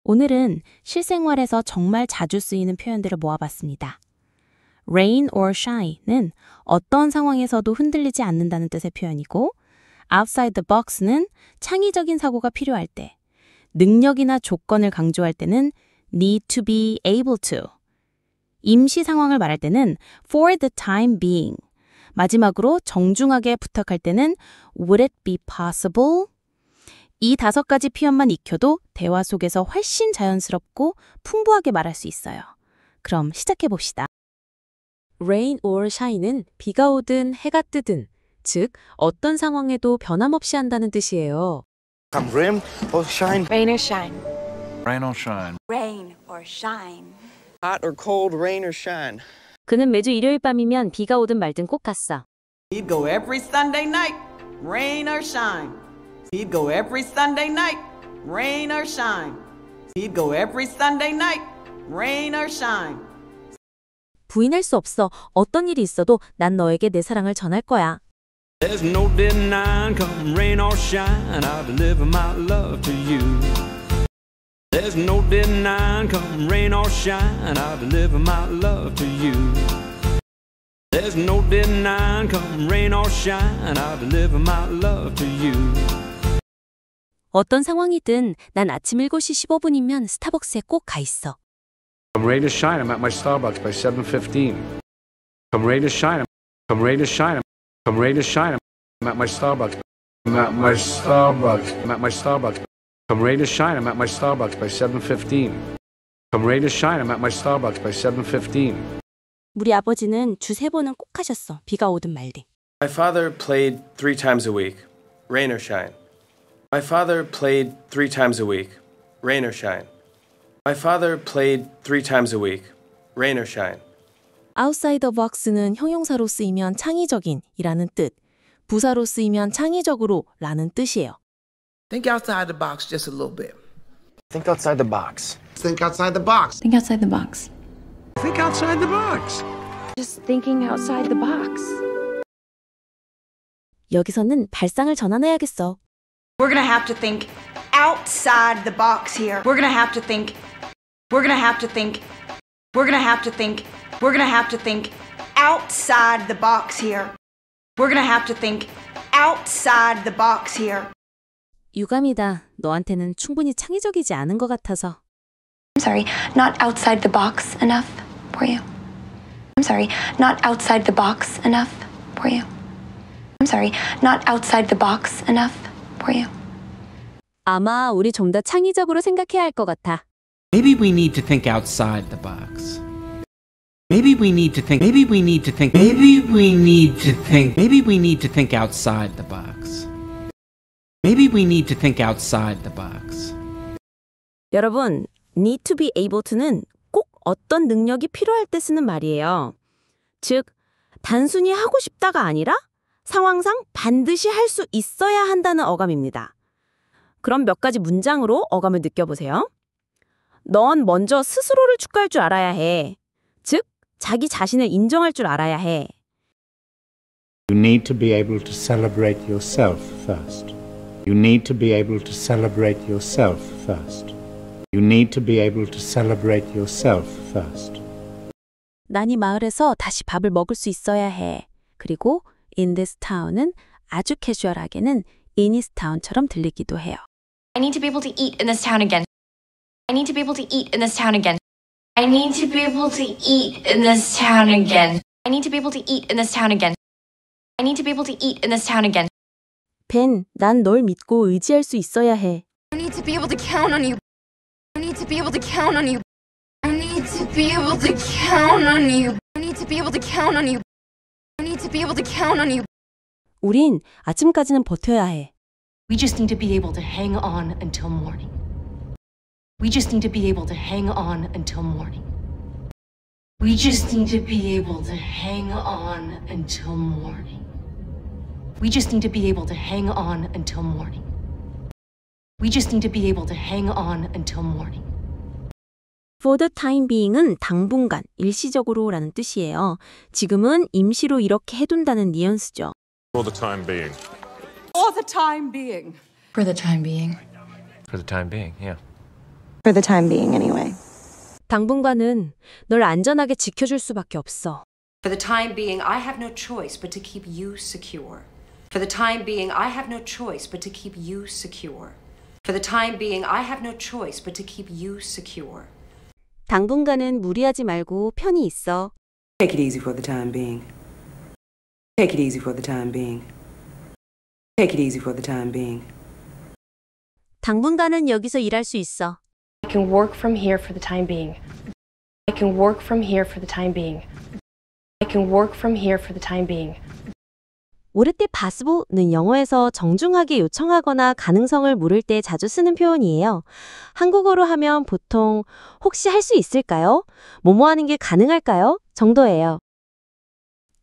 오늘은 실생활에서 정말 자주 쓰이는 표현들을 모아봤습니다. rain or shine은 어떤 상황에서도 흔들리지 않는다는 뜻의 표현이고 outside the box는 창의적인 사고가 필요할 때, 능력이나 조건을 강조할 때는 need to be able to, 임시 상황을 말할 때는 for the time being, 마지막으로 정중하게 부탁할 때는 would it be possible? 이 5가지 표현만 익혀도 대화 속에서 훨씬 자연스럽고 풍부하게 말할 수 있어요. 그럼 시작해봅시다. rain or shine은 비가 오든 해가 뜨든, 즉 어떤 상황에도 변함없이 한다는 뜻이에요. Rain or shine. Rain or shine. Rain or shine. Rain or shine. Hot or cold, rain or shine. 그는 매주 일요일 밤이면 비가 오든 말든 꼭 갔어. He'd go every Sunday night, rain or shine. He'd go every Sunday night, rain or shine. He'd go every Sunday night, rain or shine. 부인할 수 없어. 어떤 일이 있어도 난 너에게 내 사랑을 전할 거야. There's no denying, come rain or shine, I'll deliver my love to you. There's no denying, come rain or shine, I'll deliver my love to you. There's no denying, come rain or shine, I'll deliver my love to you. 어떤 상황이든 난 아침 7시 15분이면 스타벅스에 꼭 가 있어. Come rain or shine, I'm at my Starbucks by 7:15. Come rain or shine, come rain or shine, come rain or shine, I'm at my Starbucks. I'm at my Starbucks. I'm at my Starbucks. Come rain or shine, I'm at my Starbucks by 7:15. Come rain or shine, I'm at my Starbucks by 7:15. 우리 아버지는 주 3번은 꼭 하셨어. 비가 오든 말든. My father played 3 times a week, rain or shine. My father played 3 times a week, rain or shine. My father played 3 times a week, rain or shine. outside the box는 형용사로 쓰이면 창의적인 이라는 뜻, 부사로 쓰이면 창의적으로 라는 뜻이에요. Think outside the box just a little bit. Think outside the box. Think outside the box. Think outside the box. Think outside the box. Just thinking outside the box. 여기서는 발상을 전환해야겠어. We're gonna have to think outside the box here. We're gonna have to think. We're gonna have to think. We're gonna have to think. We're gonna have to think outside the box here. We're gonna have to think outside the box here. 유감이다. 너한테는 충분히 창의적이지 않은 것 같아서. I'm sorry, not outside the box enough for you. I'm sorry, not outside the box enough for you. I'm sorry, not outside the box enough for you. 아마 우리 좀 더 창의적으로 생각해야 할 것 같아. Maybe we need to think outside the box. Maybe we need to think. Maybe we need to think. Maybe we need to think. Maybe we need to think outside the box. Maybe we need to think outside the box. 여러분, need to be able to는 꼭 어떤 능력이 필요할 때 쓰는 말이에요. 즉, 단순히 하고 싶다가 아니라 상황상 반드시 할 수 있어야 한다는 어감입니다. 그럼 몇 가지 문장으로 어감을 느껴보세요. 넌 먼저 스스로를 축하할 줄 알아야 해. 즉, 자기 자신을 인정할 줄 알아야 해. You need to be able to celebrate yourself first. You need to be able to celebrate yourself first. You need to be able to celebrate yourself first. 난 이 마을에서 다시 밥을 먹을 수 있어야 해. 그리고 in this town은 아주 캐주얼하게는 in this town처럼 들리기도 해요. I need to be able to eat in this town again. I need to be able to eat in this town again. I need to be able to eat in this town again. I need to be able to eat in this town again. I need to be able to eat in this town again. 벤, 난 널 믿고 의지할 수 있어야 해. I need to be able to count on you. I need to be able to count on you. I need to be able to count on you. I need to be able to count on you. I need to be able to count on you. 우린 아침까지는 버텨야 해. We just need to be able to hang on until morning. We just need to be able to hang on until morning. We just need to be able to hang on until morning. We just need to be able to hang on until morning. We just need to be able to hang on until morning. For the time being은 당분간, 일시적으로 라는 뜻이에요. 지금은 임시로 이렇게 해둔다는 뉘앙스죠. For the time being. For the time being. For the time being. For the time being, yeah. For the time being, anyway. 당분간은 널 안전하게 지켜줄 수밖에 없어. For the time being, I have no choice but to keep you secure. For the time being, I have no choice but to keep you secure. For the time being, I have no choice but to keep you secure. 당분간은 무리하지 말고 편히 있어. Take it easy for the time being. Take it easy for the time being. Take it easy for the time being. 당분간은 여기서 일할 수 있어. I can work from here for the time being. I can work from here for the time being. I can work from here for the time being. 모를 때 possible는 영어에서 정중하게 요청하거나 가능성을 물을 때 자주 쓰는 표현이에요. 한국어로 하면 보통 혹시 할 수 있을까요? 뭐뭐 하는 게 가능할까요? 정도예요.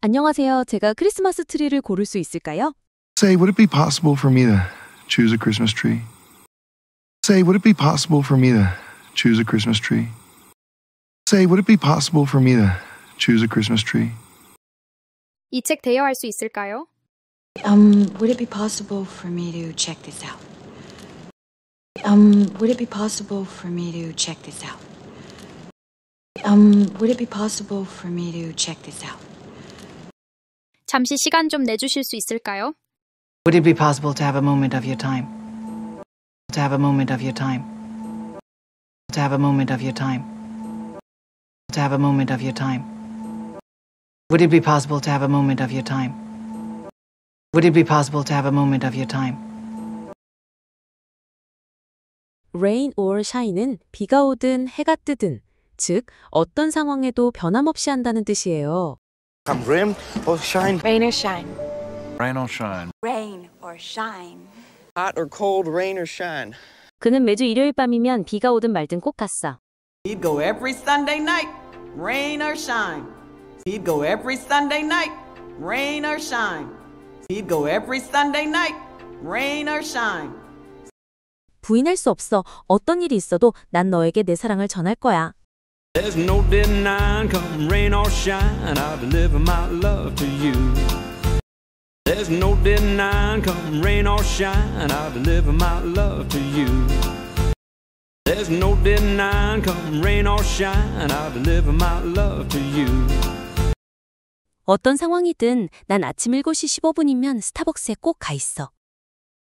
안녕하세요. 제가 크리스마스 트리를 고를 수 있을까요? Say, would it be possible for me to choose a Christmas tree? Say, would it be possible for me to choose a Christmas tree? Say, would it be possible for me to choose a Christmas tree? 이 책 대여할 수 있을까요? Would it be possible for me to check this out? Would it be possible for me to check this out? Would it be possible for me to check this out? 잠시 시간 좀 내주실 수 있을까요? Would it be possible to have a moment of your time? To have a moment of your time? To have a moment of your time? To have a moment of your time? Would it be possible to have a moment of your time? Would it be possible to have a moment of your time? rain or shine은 비가 오든 해가 뜨든, 즉 어떤 상황에도 변함없이 한다는 뜻이에요. Come rain or shine. Rain or shine. Rain or shine. Rain or shine. Hot or cold, rain or shine. 그는 매주 일요일 밤이면 비가 오든 말든 꼭 갔어. He'd go every Sunday night, rain or shine. He'd go every Sunday night, rain or shine. He'd go every Sunday night, rain or shine. 부인할 수 없어. 어떤 일이 있어도 난 너에게 내 사랑을 전할 거야. There's no denying, come rain or shine, I'll deliver my love to you. There's no denying, come rain or shine, I'll deliver my love to you. There's no denying, come rain or shine, I'll deliver my love to you. 어떤 상황이든 난 아침 7시 15분이면 스타벅스에 꼭 가 있어.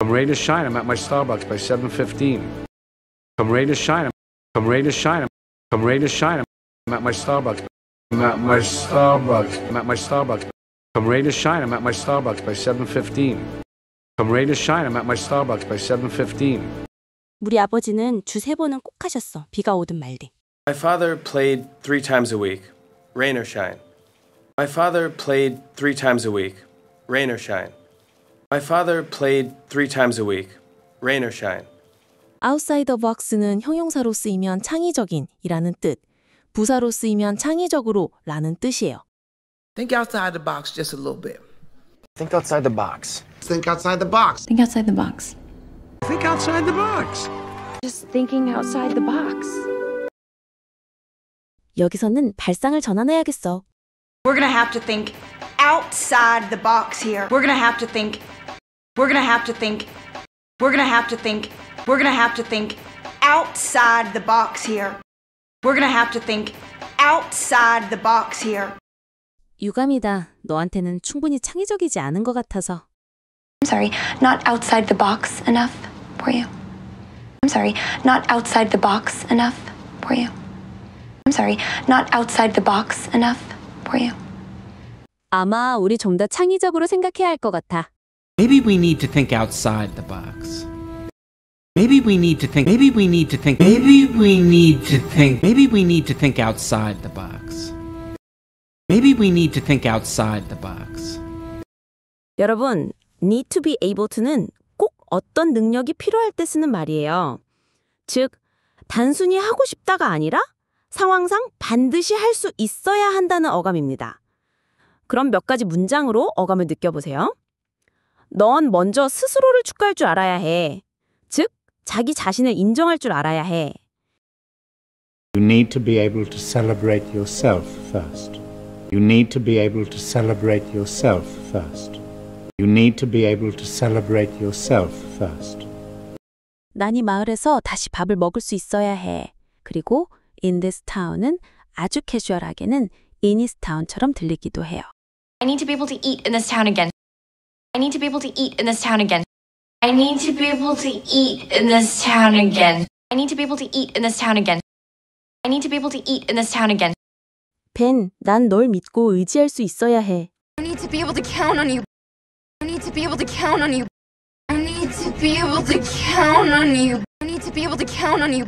Come rain or shine, I'm at my Starbucks by 7:15. Come rain or shine, come rain or shine, come rain or shine, I'm at my Starbucks. I'm at my Starbucks. I'm at my Starbucks. Come rain or shine, I'm at my Starbucks by 7:15. Come rain or shine, I'm at my Starbucks by 7:15. 우리 아버지는 주 3번은 꼭 하셨어. 비가 오든 말든. My father played 3 times a week, rain or shine. My father played 3 times a week, rain or shine. My father played 3 times a week, rain or shine. outside the box는 형용사로 쓰이면 창의적인이라는 뜻, 부사로 쓰이면 창의적으로라는 뜻이에요. Think outside the box just a little bit. Think outside the box. Think outside the box. Think outside the box. Think outside the box. Just thinking outside the box. 여기서는 발상을 전환해야겠어. We're gonna have to think outside the box here. We're gonna have to think. We're gonna have to think. We're gonna have to think. We're gonna have to think outside the box here. We're gonna have to think outside the box here. 유감이다. 너한테는 충분히 창의적이지 않은 것 같아서. I'm sorry, not outside the box enough for you. I'm sorry, not outside the box enough for you. I'm sorry, not outside the box enough for you. 아마 우리 좀 더 창의적으로 생각해야 할 것 같아. Maybe we need to think outside the box. Maybe we need to think. Maybe we need to think. Maybe we need to think. Maybe we need to think outside the box. Maybe we need to think outside the box. 여러분, need to be able to는 꼭 어떤 능력이 필요할 때 쓰는 말이에요. 즉, 단순히 하고 싶다가 아니라 상황상 반드시 할 수 있어야 한다는 어감입니다. 그럼 몇 가지 문장으로 어감을 느껴보세요. 넌 먼저 스스로를 축하할 줄 알아야 해. 즉, 자기 자신을 인정할 줄 알아야 해. You need to be able to celebrate yourself first. You need to be able to celebrate yourself first. You need to be able to celebrate yourself first. 난 이 마을에서 다시 밥을 먹을 수 있어야 해. 그리고 in this town은 아주 캐주얼하게는 in this town처럼 들리기도 해요. I need to be able to eat in this town again. I need to be able to eat in this town again. I need to be able to eat in this town again. I need to be able to eat in this town again. I need to be able to eat in this town again. 벤, 난 널 믿고 의지할 수 있어야 해. I need to be able to count on you. I need to be able to count on you. I need to be able to count on you. I need to be able to count on you.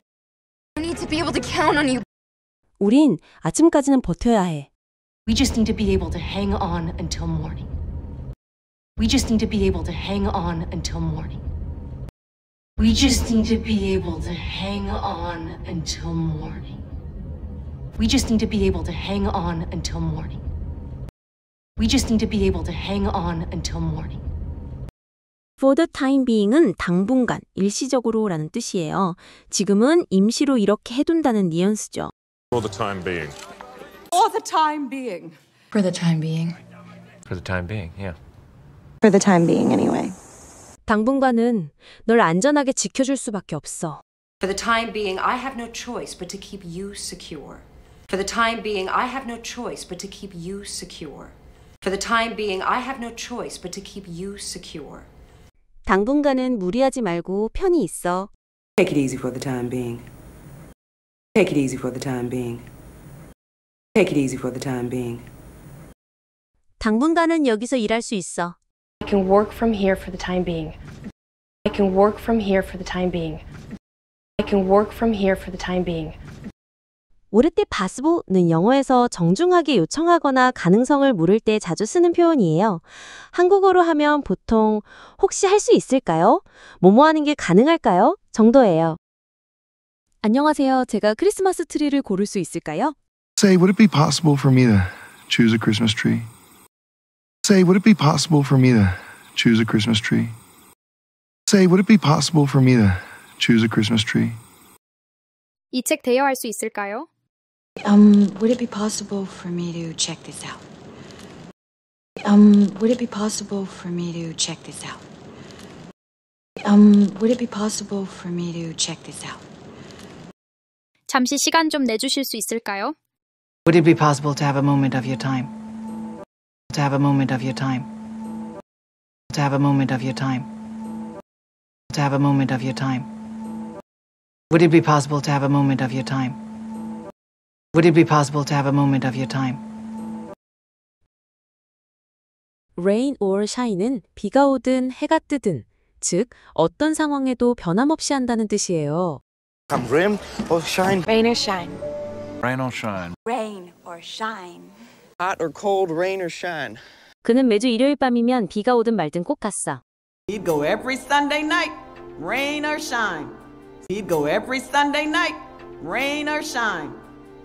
I need to be able to count on you. 우린 아침까지는 버텨야 해. We just need to be able to hang on until morning. We just need to be able to hang on until morning. We just need to be able to hang on until morning. We just need to be able to hang on until morning. We just need to be able to hang on until morning. For the time being은 당분간, 일시적으로라는 뜻이에요. 지금은 임시로 이렇게 해둔다는 뉘앙스죠. For the time being. For the time being. For the time being. For the time being, yeah. For the time being, anyway. 당분간은 널 안전하게 지켜줄 수밖에 없어. For the time being, I have no choice but to keep you secure. For the time being, I have no choice but to keep you secure. For the time being, I have no choice but to keep you secure. 당분간은 무리하지 말고 편히 있어. Take it easy for the time being. Take it easy for the time being. Take it easy for the time being. 당분간은 여기서 일할 수 있어. I can work from here for the time being. I can work from here for the time being. I can work from here for the time being. Would it be possible는 영어에서 정중하게 요청하거나 가능성을 물을 때 자주 쓰는 표현이에요. 한국어로 하면 보통 혹시 할 수 있을까요? 뭐뭐 하는 게 가능할까요? 정도예요. 안녕하세요. 제가 크리스마스 트리를 고를 수 있을까요? Say, would it be possible for me to choose a Christmas tree? Say, would it be possible for me to choose a Christmas tree? Say, would it be possible for me to choose a Christmas tree? 이 책 대여할 수 있을까요? Would it be possible for me to check this out? Would it be possible for me to check this out? Would it be possible for me to check this out? 잠시 시간 좀 내주실 수 있을까요? Would it be possible to have a moment of your time? To have a moment of your time? To have a moment of your time? To have a moment of your time? Would it be possible to have a moment of your time? Would it be possible to have a moment of your time? Rain or shine은 비가 오든 해가 뜨든, 즉 어떤 상황에도 변함없이 한다는 뜻이에요. Come rain or shine. Rain or shine. Rain or shine. Rain or shine. Hot or cold, rain or shine. 그는 매주 일요일 밤이면 비가 오든 말든 꼭 갔어. He'd go every Sunday night, rain or shine. He'd go every Sunday night, rain or shine.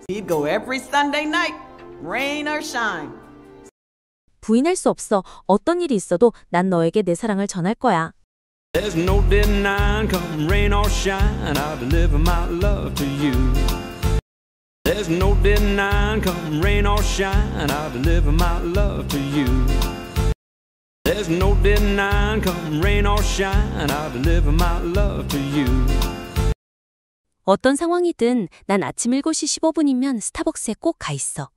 He'd go every Sunday night, rain or shine. 부인할 수 없어. 어떤 일이 있어도 난 너에게 내 사랑을 전할 거야. There's no denying, come rain or shine, I'll deliver my love to you. There's no denying, come rain or shine, I'll deliver my love to you. There's no denying, come rain or shine, I'll deliver my love to you. 어떤 상황이든 난 아침 7시 15분이면 스타벅스에 꼭 가 있어.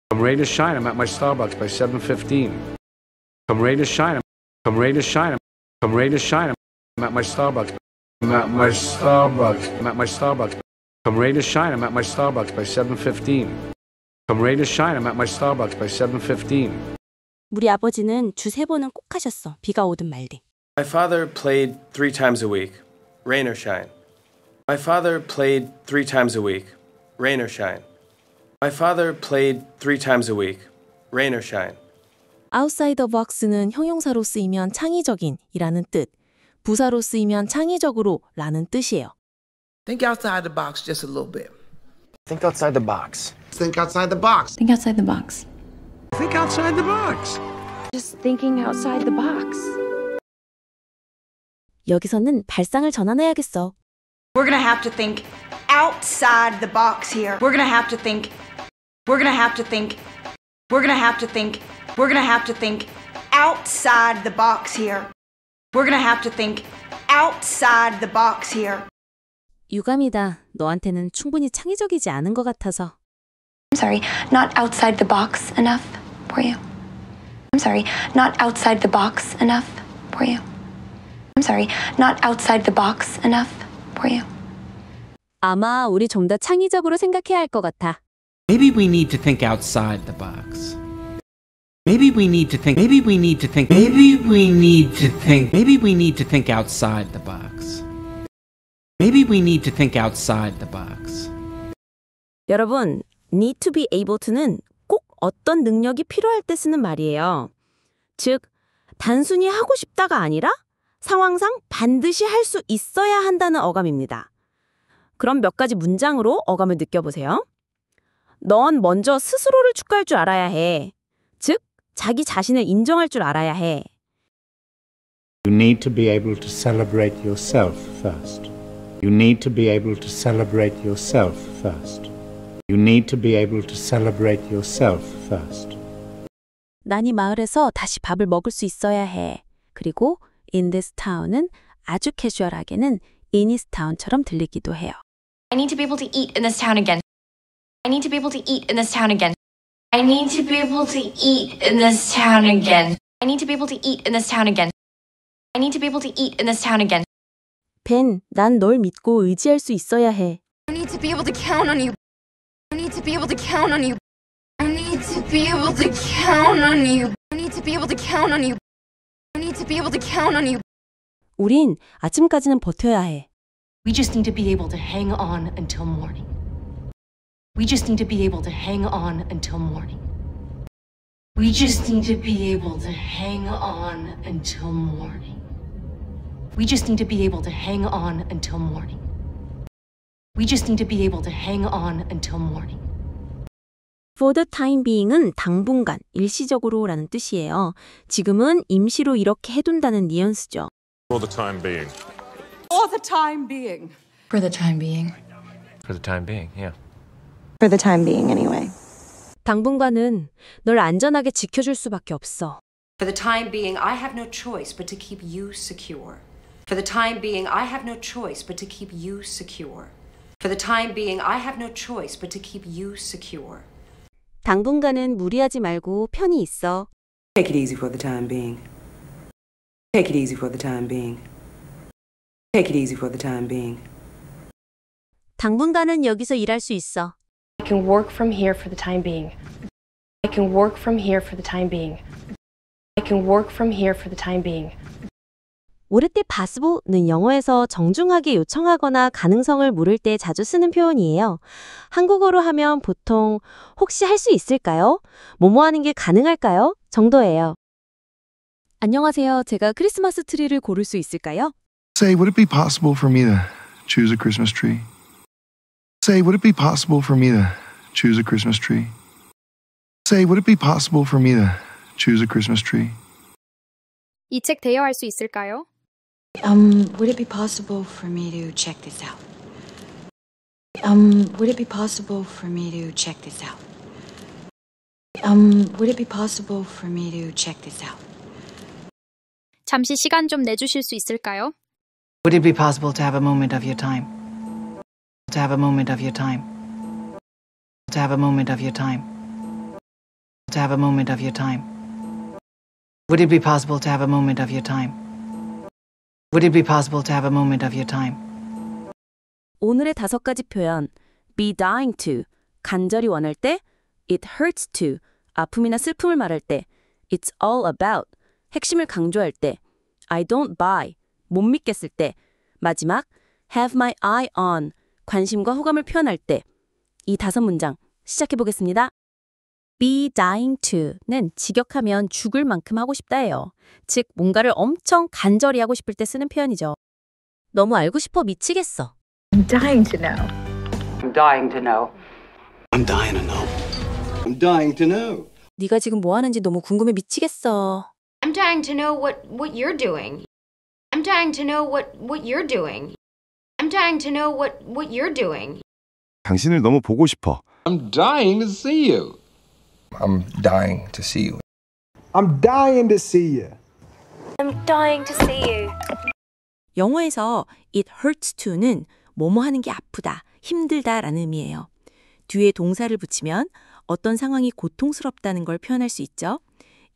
Come rain or shine, I'm at my Starbucks by 7:15. Come rain or shine, come rain or shine, come rain or shine, I'm at my Starbucks. I'm at my Starbucks. I'm at my Starbucks. Come rain or shine, I'm at my Starbucks by 7:15. Come rain or shine, I'm at my Starbucks by 7:15. 우리 아버지는 주 3번은 꼭 하셨어. 비가 오든 말든. My father played 3 times a week, rain or shine. My father played 3 times a week, rain or shine. My father played 3 times a week, rain or shine. Outside the box는 형용사로 쓰이면 창의적인이라는 뜻, 부사로 쓰이면 창의적으로라는 뜻이에요. Think outside the box just a little bit. Think outside the box. Think outside the box. Think outside the box. Think outside the box. Just thinking outside the box. 여기서는 발상을 전환해야겠어. We're gonna have to think outside the box here. We're gonna have to think. We're gonna have to think. We're gonna have to think. We're gonna have to think outside the box here. We're gonna have to think outside the box here. 유감이다. 너한테는 충분히 창의적이지 않은 것 같아서. I'm sorry, not outside the box enough for you. I'm sorry, not outside the box enough for you. I'm sorry, not outside the box enough for you. 아마 우리 좀 더 창의적으로 생각해야 할 것 같아. Maybe we need to think outside the box. Maybe we need to think. Maybe we need to think. Maybe we need to think. Maybe we need to think outside the box. Maybe we need to think outside the box. 여러분, need to be able to는 꼭 어떤 능력이 필요할 때 쓰는 말이에요. 즉, 단순히 하고 싶다가 아니라 상황상 반드시 할 수 있어야 한다는 어감입니다. 그럼 몇 가지 문장으로 어감을 느껴보세요. 넌 먼저 스스로를 축하할 줄 알아야 해. 즉, 자기 자신을 인정할 줄 알아야 해. You need to be able to celebrate yourself first. You need to be able to celebrate yourself first. You need to be able to celebrate yourself first. 난 이 마을에서 다시 밥을 먹을 수 있어야 해. 그리고 in this town은 아주 캐주얼하게는 in this town처럼 들리기도 해요. I need to be able to eat in this town again. I need to be able to eat in this town again. I need to be able to eat in this town again. I need to be able to eat in this town again. I need to be able to eat in this town again. 벤, 난 널 믿고 의지할 수 있어야 해. I need to be able to count on you. I need to be able to count on you. I need to be able to count on you. I need to be able to count on you. I need to be able to count on you. 우린 아침까지는 버텨야 해. We just need to be able to hang on until morning. We just need to be able to hang on until morning. We just need to be able to hang on until morning. We just need to be able to hang on until morning. We just need to be able to hang on until morning. For the time being은 당분간, 일시적으로라는 뜻이에요. 지금은 임시로 이렇게 해둔다는 뉘앙스죠. For the time being. For the time being. For the time being. For the time being, yeah. For the time being, anyway. 당분간은 널 안전하게 지켜줄 수밖에 없어. For the time being, I have no choice but to keep you secure. For the time being, I have no choice but to keep you secure. For the time being, I have no choice but to keep you secure. 당분간은 무리하지 말고 편히 있어. Take it easy for the time being. Take it easy for the time being. Take it easy for the time being. 당분간은 여기서 일할 수 있어. I can work from here for the time being. I can work from here for the time being. I can work from here for the time being. Would it be possible는 영어에서 정중하게 요청하거나 가능성을 물을 때 자주 쓰는 표현이에요. 한국어로 하면 보통 혹시 할 수 있을까요? 뭐뭐 하는 게 가능할까요? 정도예요. 안녕하세요. 제가 크리스마스 트리를 고를 수 있을까요? Say, would it be possible for me to choose a Christmas tree? Say, would it be possible for me to choose a Christmas tree? Say, would it be possible for me to choose a Christmas tree? 이 책 대여할 수 있을까요? Would it be possible for me to check this out? Would it be possible for me to check this out? Would it be possible for me to check this out? 잠시 시간 좀 내주실 수 있을까요? Would it be possible to have a moment of your time? To have a moment of your time. To have a moment of your time. To have a moment of your time. Would it be possible to have a moment of your time? Would it be possible to have a moment of your time? 오늘의 5가지 표현. be dying to, 간절히 원할 때. it hurts to, 아픔이나 슬픔을 말할 때. it's all about, 핵심을 강조할 때. I don't buy, 못 믿겠을 때. 마지막, have my eye on, 관심과 호감을 표현할 때. 이 5문장 시작해 보겠습니다. be dying to는 직역하면 죽을 만큼 하고 싶다예요. 즉, 뭔가를 엄청 간절히 하고 싶을 때 쓰는 표현이죠. 너무 알고 싶어 미치겠어. I'm dying to know. I'm dying to know. I'm dying to know. I'm dying to know. 네가 지금 뭐 하는지 너무 궁금해 미치겠어. I'm dying to know what you're doing. I'm dying to know what you're doing. I'm dying to know what you're doing. 당신을 너무 보고 싶어. I'm dying to see you. I'm dying to see you. I'm dying to see you. I'm dying to see you. 영어에서 it hurts to는 뭐뭐 하는 게 아프다, 힘들다 라는 의미예요. 뒤에 동사를 붙이면 어떤 상황이 고통스럽다는 걸 표현할 수 있죠.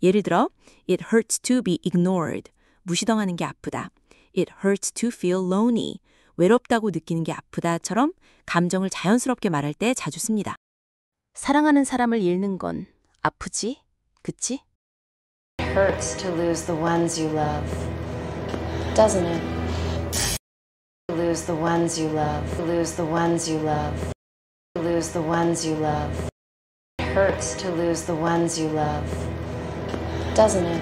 예를 들어 it hurts to be ignored. 무시당하는 게 아프다. It hurts to feel lonely. 외롭다고 느끼는 게 아프다처럼 감정을 자연스럽게 말할 때 자주 씁니다. 사랑하는 사람을 잃는 건 아프지? 그치? It hurts to lose the ones you love, doesn't it? To lose the ones you love, lose the ones you love, lose the ones you love. It hurts to lose the ones you love, doesn't it?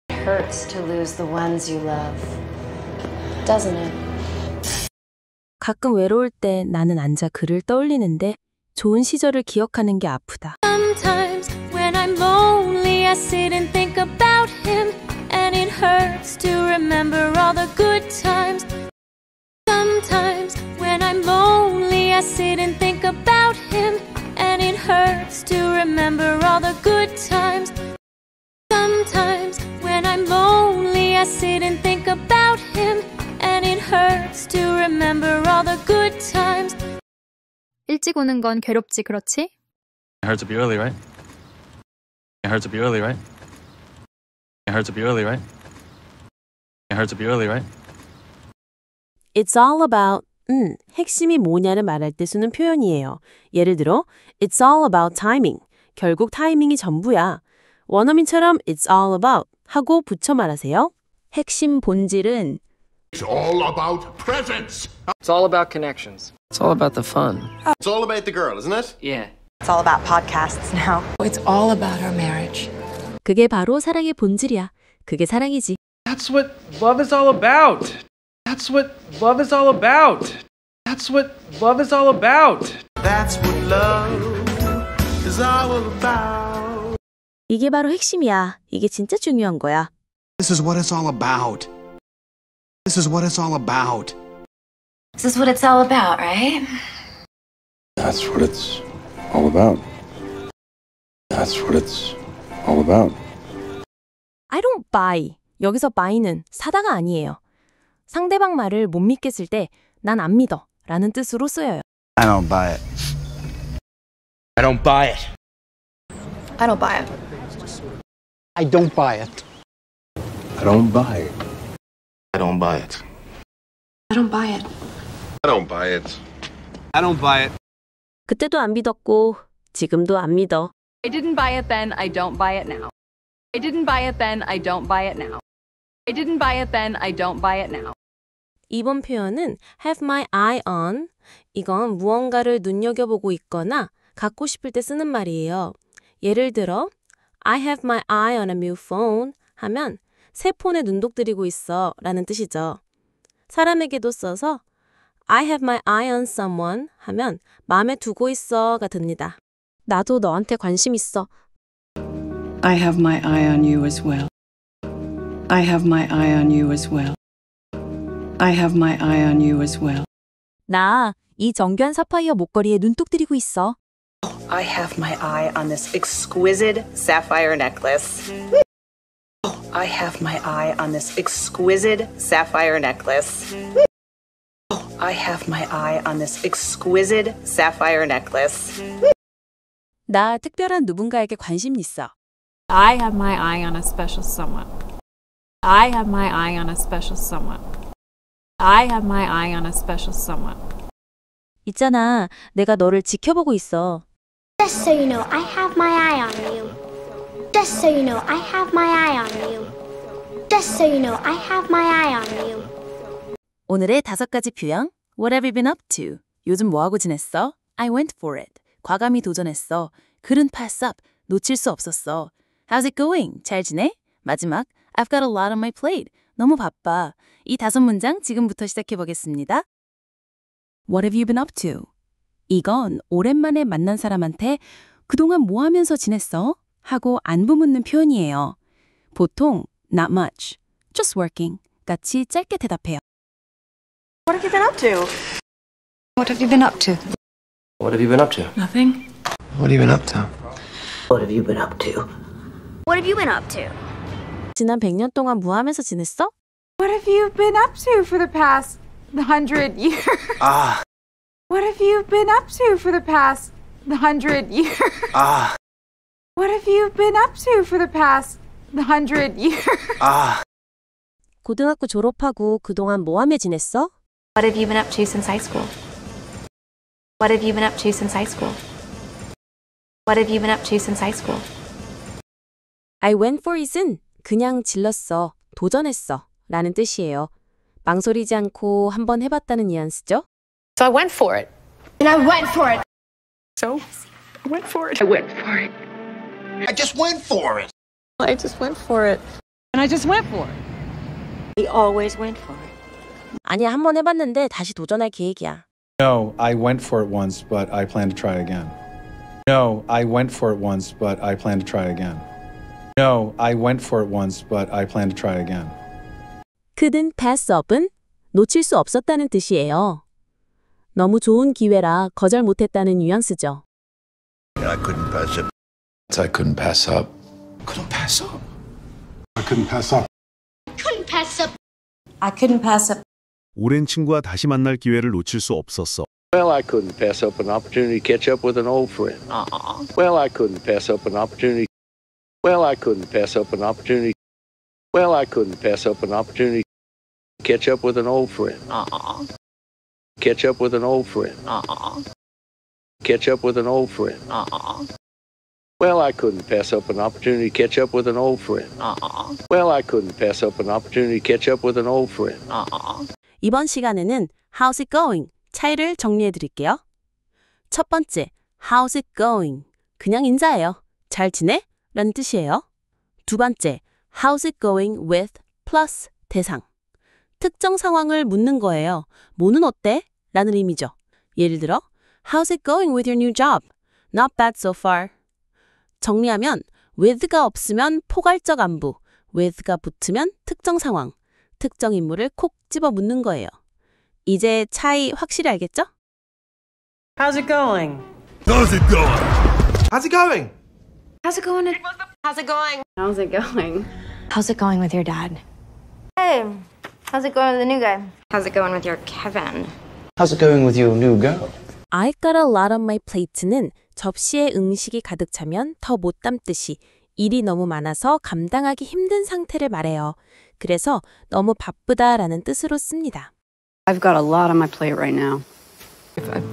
It hurts to lose the ones you love, doesn't it? 가끔 외로울 때 나는 앉아 그를 떠올리는데 좋은 시절을 기억하는 게 아프다. Sometimes when I'm lonely, I sit and think about him, and it hurts to remember all the good times. Sometimes when I'm lonely, I sit and think about him, and it hurts to remember all the good times. Sometimes when I'm lonely, I sit and think about him, and it hurts to remember all the good times. 일찍 오는 건 괴롭지, 그렇지? It hurts to be early, right? It hurts to be early, right? It hurts to be early, right? It hurts to be early, right? It's all about 핵심이 뭐냐를 말할 때 쓰는 표현이에요. 예를 들어 It's all about timing. 결국 타이밍이 전부야. 원어민처럼 It's all about 하고 붙여 말하세요. 핵심 본질은 It's all about presents. It's all about connections. It's all about the fun. It's all about the girl, isn't it? Yeah. It's all about podcasts now. It's all about our marriage. 그게 바로 사랑의 본질이야. 그게 사랑이지. That's what love is all about. That's what love is all about. That's what love is all about. That's what love is all about. 이게 바로 핵심이야. 이게 진짜 중요한 거야. This is what it's all about. This is what it's all about. This is what it's all about, right? That's what it's all about. That's what it's all about. I don't buy. 여기서 buy는 사다가 아니에요. 상대방 말을 못 믿겠을 때 난 안 믿어 라는 뜻으로 쓰여요. I don't buy it. I don't buy it. I don't buy it. I don't buy it. I don't buy it. I don't buy it. I don't buy it. I don't buy it. I don't buy it. 그때도 안 믿었고 지금도 안 믿어. I didn't buy it then, I don't buy it now. I didn't buy it then, I don't buy it now. I didn't buy it then, I don't buy it now. 이번 표현은 have my eye on. 이건 무언가를 눈여겨보고 있거나 갖고 싶을 때 쓰는 말이에요. 예를 들어 I have my eye on a new phone 하면 새 폰에 눈독들이고 있어 라는 뜻이죠. 사람에게도 써서 I have my eye on someone 하면 마음에 두고 있어가 됩니다. 나도 너한테 관심 있어. I have my eye on you as well. I have my eye on you as well. I have my eye on you as well. 나 이 정교한 사파이어 목걸이에 눈독 들이고 있어. I have my eye on this exquisite sapphire necklace. I have my eye on this exquisite sapphire necklace. I have my eye on this exquisite sapphire necklace. 나 특별한 누군가에게 관심 있어. I have my eye on a special someone. I have my eye on a special someone. I have my eye on a special someone. 있잖아, 내가 너를 지켜보고 있어. Just so you know, I have my eye on you. Just so you know, I have my eye on you. Just so you know, I have my eye on you. 오늘의 5가지 표현. What have you been up to? 요즘 뭐하고 지냈어? I went for it. 과감히 도전했어. 글은 pass up. 놓칠 수 없었어. How's it going? 잘 지내? 마지막, I've got a lot on my plate. 너무 바빠. 이 5문장 지금부터 시작해보겠습니다. What have you been up to? 이건 오랜만에 만난 사람한테 그동안 뭐 하면서 지냈어? 하고 안부 묻는 표현이에요. 보통 not much, just working 같이 짧게 대답해요. What have you been up to? What have you been up to? What have you been up to? Nothing. What have you been up to? What have you been up to? What have you been up to? 지난 100년 동안 뭐 하면서 지냈어? What have you been up to for the past 100 years? What have you been up to for the past 100 years? What have you been up to for the past 100 years? 고등학교 졸업하고 그동안 뭐 하며 지냈어? What have you been up to since high school? What have you been up to since high school? What have you been up to since high school? I went for it은 그냥 질렀어, 도전했어 라는 뜻이에요. 망설이지 않고 한번 해봤다는 뉘앙스죠? So I went for it. And I went for it. So I went for it. I went for it. I just went for it. I just went for it. And I just went for it. We always went for it. 아니야, 한번 해봤는데 다시 도전할 계획이야. No, I went for it once, but I plan to try again. No, I went for it once, but I plan to try again. No, I went for it once, but I plan to try again. couldn't pass up은 놓칠 수 없었다는 뜻이에요. 너무 좋은 기회라 거절 못했다는 뉘앙스죠. I couldn't pass up. I couldn't pass up. Couldn't pass up. I couldn't pass up. Couldn't pass up. I couldn't pass up. 오랜 친구와 다시 만날 기회를 놓칠 수 없었어. Well, I couldn't pass up an opportunity to catch up with an old friend. Well, I couldn't pass up an opportunity. Well, I couldn't pass up an opportunity. Well, I couldn't pass up an opportunity to catch up with an old friend. Catch up with an old friend. Catch up with an old friend. Well, I couldn't pass up an opportunity to catch up with an old friend. Well, I couldn't pass up an opportunity to catch up with an old friend. 이번 시간에는 How's it going? 차이를 정리해 드릴게요. 첫 번째, How's it going? 그냥 인사예요. 잘 지내? 라는 뜻이에요. 두 번째, How's it going with plus 대상. 특정 상황을 묻는 거예요. 뭐는 어때? 라는 의미죠. 예를 들어, How's it going with your new job? Not bad so far. 정리하면 with가 없으면 포괄적 안부, with가 붙으면 특정 상황, 특정 인물을 콕 집어 묻는 거예요. 이제 차이 확실히 알겠죠? How's it going? How's it going? How's it going? How's it going? How's it going? How's it going? How's it going with your dad? Hey, how's it going with the new guy? How's it going with your Kevin? How's it going with your new girl? I got a lot on my plate는 접시에 음식이 가득 차면 더 못 담듯이 일이 너무 많아서 감당하기 힘든 상태를 말해요. 그래서 너무 바쁘다라는 뜻으로 씁니다. I've got a lot on my plate right now. I've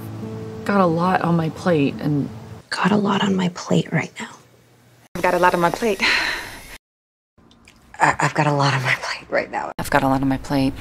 got a lot on my plate and Got a lot on my plate right now. I've got a lot on my plate. I've got a lot on my plate right now. I've got a lot on my plate.